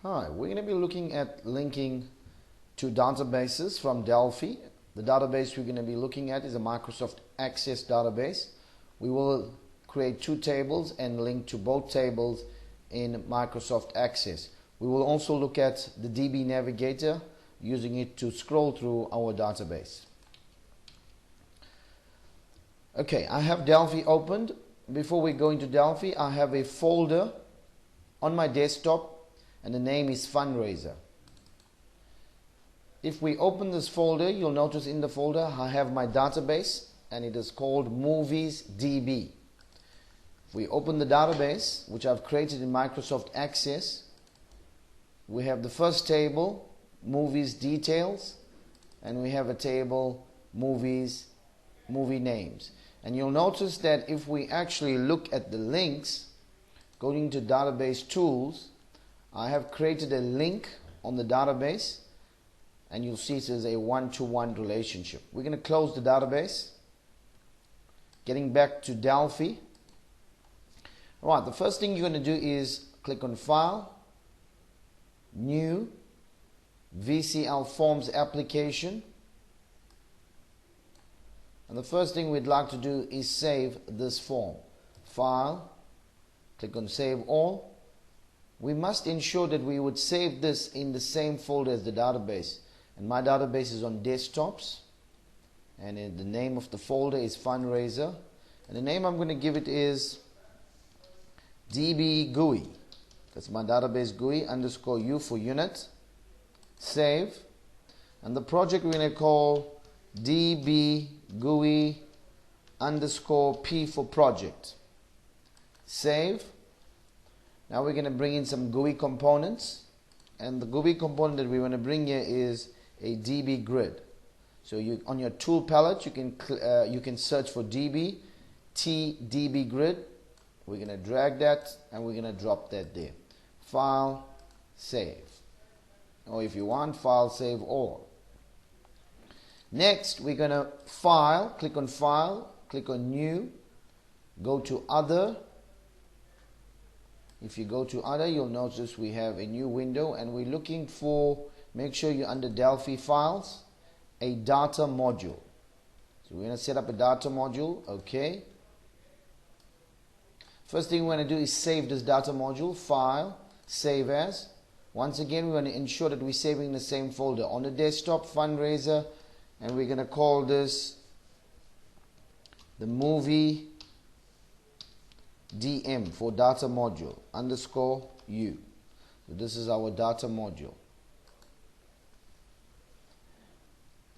Hi, we're going to be looking at linking to databases from Delphi. The database we're going to be looking at is a Microsoft Access database. We will create two tables and link to both tables in Microsoft Access. We will also look at the DB Navigator, using it to scroll through our database. Okay, I have Delphi opened. Before we go into Delphi, I have a folder on my desktop and the name is Fundraiser. If we open this folder, you'll notice in the folder I have my database and it is called Movies DB. If we open the database, which I've created in Microsoft Access, we have the first table, Movies Details, and we have a table, Movies, Movie Names. And you'll notice that if we actually look at the links, going to Database Tools, I have created a link on the database and you'll see it is a one-to-one relationship. We're going to close the database. Getting back to Delphi. Alright, the first thing you're going to do is click on File, New, VCL Forms Application. And the first thing we'd like to do is save this form. File, click on Save All. We must ensure that we would save this in the same folder as the database. And my database is on desktops. And the name of the folder is Fundraiser. And the name I'm going to give it is DB GUI. That's my database GUI underscore U for unit. Save. And the project we're going to call DB GUI underscore P for project. Save. Now we're going to bring in some GUI components, and the GUI component that we want to bring here is a DB grid. So you, on your tool palette, you can search for DB DB grid. We're going to drag that and we're going to drop that there. File, save, or if you want, file, save all. Next, we're going to File, click on File, click on New, go to Other. If you go to Other, you'll notice we have a new window and we're looking for, make sure you're under Delphi Files, a data module. So we're going to set up a data module. Okay. First thing we're going to do is save this data module. File, Save As. Once again, we want to ensure that we're saving the same folder. On the desktop, Fundraiser, and we're going to call this the movie DM for data module underscore U. So this is our data module.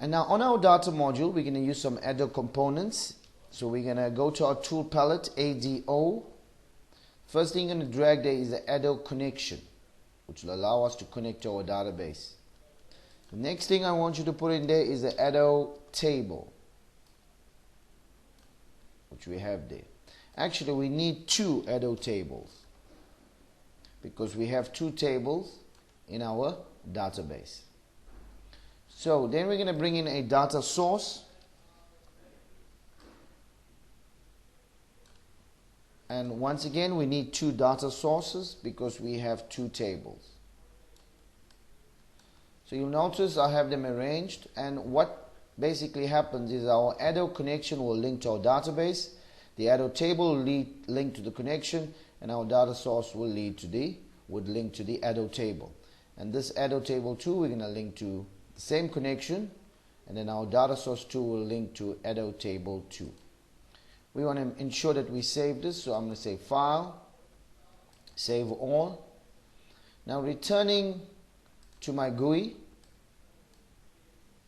And now on our data module, we're going to use some ADO components. So we're going to go to our tool palette, ADO. First thing you're going to drag there is the ADO connection, which will allow us to connect to our database. The next thing I want you to put in there is the ADO table, which we have there. Actually, we need two ADO tables because we have two tables in our database. So then we're going to bring in a data source. And once again, we need two data sources because we have two tables. So you'll notice I have them arranged, and what basically happens is our ADO connection will link to our database. The ADO table will link to the connection, and our data source will link to the ADO table. And this ADO table too, we're going to link to the same connection, and then our data source too will link to ADO table 2. We want to ensure that we save this, so I'm going to say File, Save All. Now returning to my GUI,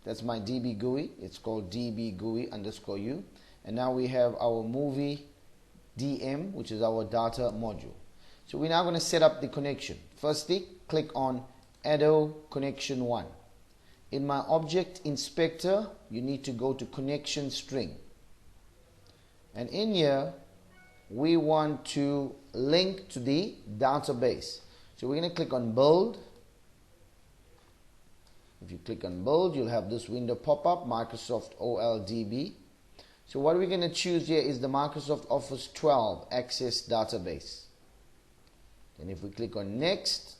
that's my DB GUI. It's called DB GUI underscore U. And now we have our movie DM, which is our data module. So we're now going to set up the connection. Firstly, click on ADO Connection 1. In my Object Inspector, you need to go to Connection String. And in here, we want to link to the database. So we're going to click on Build. If you click on Build, you'll have this window pop up, Microsoft OLDB. So what we're going to choose here is the Microsoft Office 12 Access Database. And if we click on Next,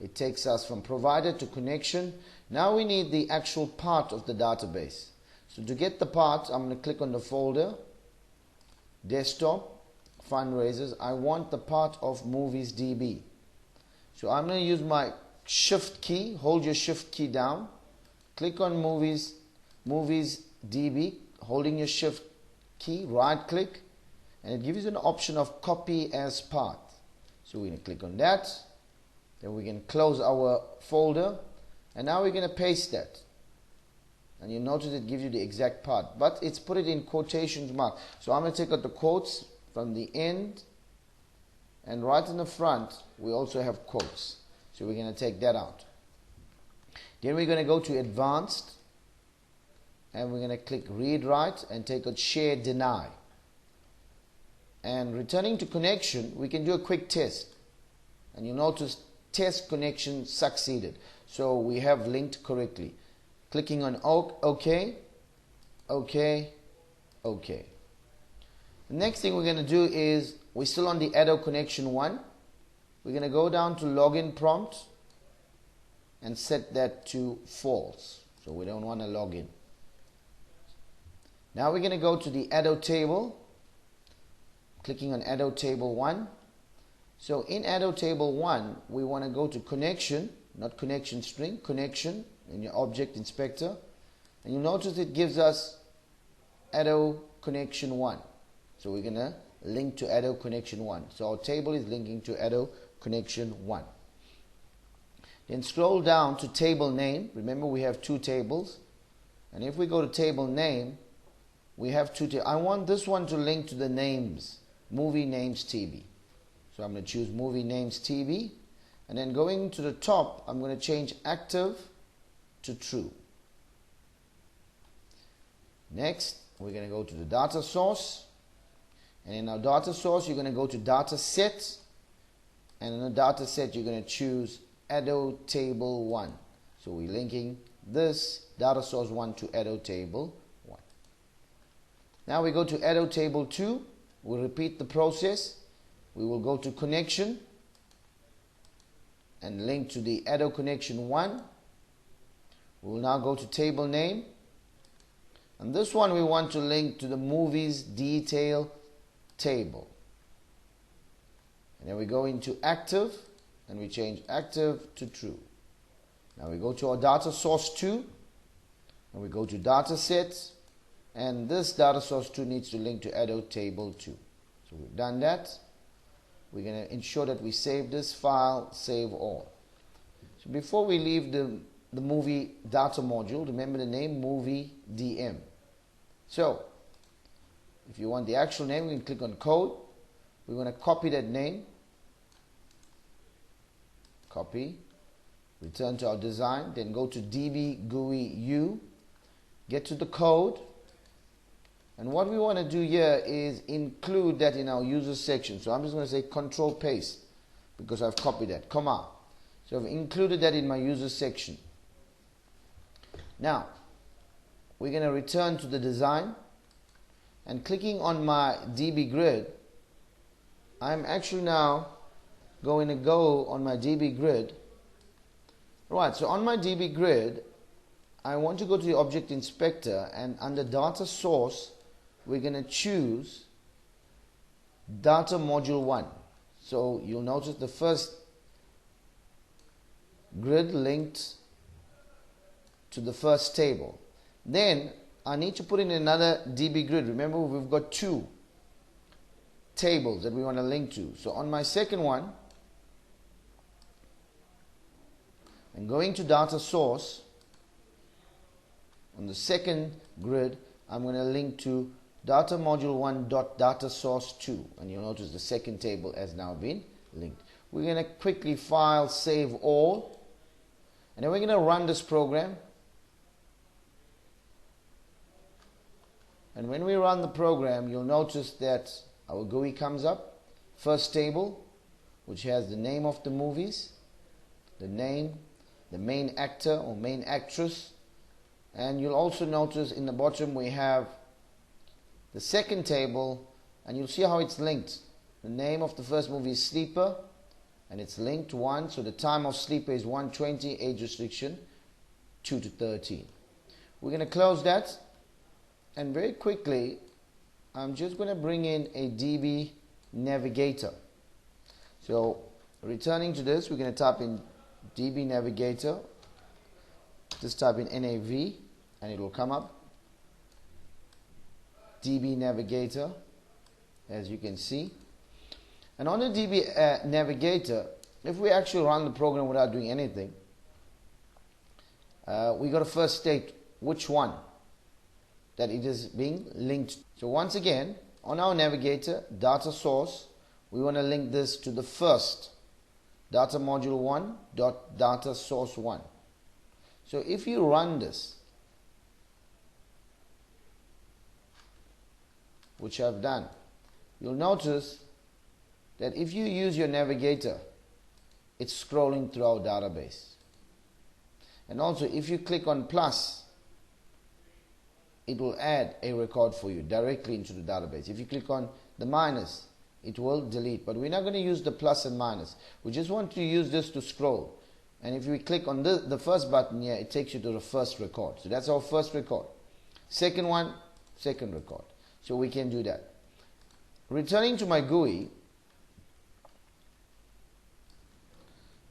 It takes us from provider to connection. Now we need the actual part of the database. So to get the part, I'm going to click on the folder, desktop, fundraisers. I want the part of movies DB. So I'm going to use my shift key. Hold your shift key down. Click on movies DB, holding your shift key, right click, and it gives you an option of copy as part. So we're going to click on that. Then we can close our folder, and now we're going to paste that. And you notice it gives you the exact part, but it's put it in quotations mark. So I'm going to take out the quotes from the end, and right in the front we also have quotes. So we're going to take that out. Then we're going to go to advanced, and we're going to click read write and take out share deny. And returning to connection, we can do a quick test, and you'll notice test connection succeeded. So we have linked correctly. Clicking on OK, OK, OK. The next thing we're going to do is, we're still on the Addo connection 1. We're going to go down to login prompt and set that to false. So we don't want to log in. Now we're going to go to the Addo table. Clicking on Addo table 1. So in Addo table 1, we want to go to connection, not connection string, connection in your object inspector. And you notice it gives us Addo connection 1. So we're going to link to Addo connection 1. So our table is linking to Addo connection 1. Then scroll down to table name. Remember, we have 2 tables. And if we go to table name, we have 2 tables. I want this one to link to the names, movie names TB. So I'm going to choose movie names TB. And then going to the top, I'm going to change active to true. Next, we're going to go to the data source. And in our data source, you're going to go to data set. And in the data set, you're going to choose Addo table 1. So we're linking this data source 1 to Addo table 1. Now we go to Addo table 2. We'll repeat the process. We will go to connection and link to the Addo connection 1. We will now go to table name. And this one we want to link to the movies detail table. And then we go into active and we change active to true. Now we go to our data source 2 and we go to data set, and this data source 2 needs to link to Addo table 2. So we've done that. We're going to ensure that we save this file, save all. So before we leave the movie data module, remember the name movie DM. So if you want the actual name, we can click on code. We're going to copy that name. Copy. Return to our design. Then go to DB GUI U. Get to the code. And what we want to do here is include that in our user section. So I'm just going to say control paste because I've copied that. Comma. So I've included that in my user section. Now, we're going to return to the design. And clicking on my DB grid, I'm actually now going to go on my DB grid. Right, so on my DB grid, I want to go to the object inspector, and under data source, we're going to choose data module 1. So you'll notice the first grid linked to the first table. Then I need to put in another DB grid. Remember, we've got 2 tables that we want to link to. So on my second one, I'm going to data source. On the second grid, I'm going to link to data module 1 dot data source 2, and you'll notice the second table has now been linked. We're going to quickly file save all, and then we're going to run this program. And when we run the program, you'll notice that our GUI comes up. First table, which has the name of the movies, the name, the main actor or main actress, and you'll also notice in the bottom we have the second table, and you'll see how it's linked. The name of the first movie is Sleeper, and it's linked to 1, so the time of sleeper is 120, age restriction 2 to 13. We're going to close that, and very quickly I'm just going to bring in a DB Navigator. So returning to this, we're going to type in DB Navigator, just type in NAV and it will come up. DB Navigator, as you can see. And on the DB Navigator, if we actually run the program without doing anything, we got to first state which one that it is being linked. So once again, on our navigator, data source, we want to link this to the first data module 1 dot data source 1. So if you run this, which I've done, you'll notice that if you use your navigator, it's scrolling through our database. And also if you click on plus, it will add a record for you directly into the database. If you click on the minus, it will delete. But we're not going to use the plus and minus. We just want to use this to scroll. And if we click on the first button here, it takes you to the first record. So that's our first record. Second one, second record. So we can do that. Returning to my GUI.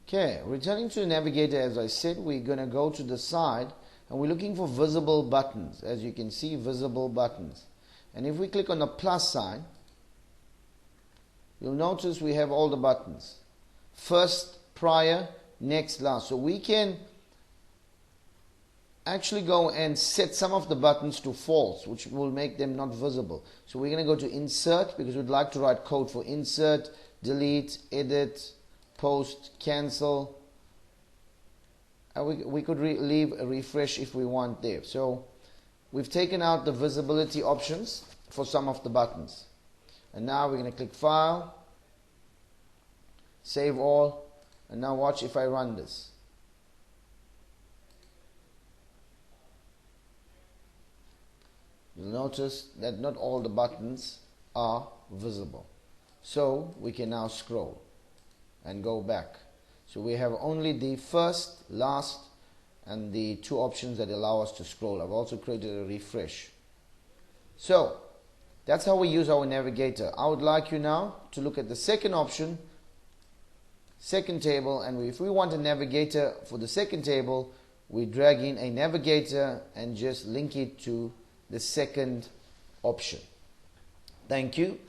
Okay, returning to the navigator, as I said, we're going to go to the side and we're looking for visible buttons. As you can see, visible buttons. And if we click on the plus sign, you'll notice we have all the buttons. First, prior, next, last. So we can actually go and set some of the buttons to false, which will make them not visible. So we're going to go to insert, because we'd like to write code for insert, delete, edit, post, cancel. And we could leave a refresh if we want there. So we've taken out the visibility options for some of the buttons. And now we're going to click File, Save All, and now watch if I run this. You'll notice that not all the buttons are visible. So we can now scroll and go back. So we have only the first, last, and the two options that allow us to scroll. I've also created a refresh. So that's how we use our navigator. I would like you now to look at the second option, second table, and if we want a navigator for the second table, we drag in a navigator and just link it to the second option. Thank you.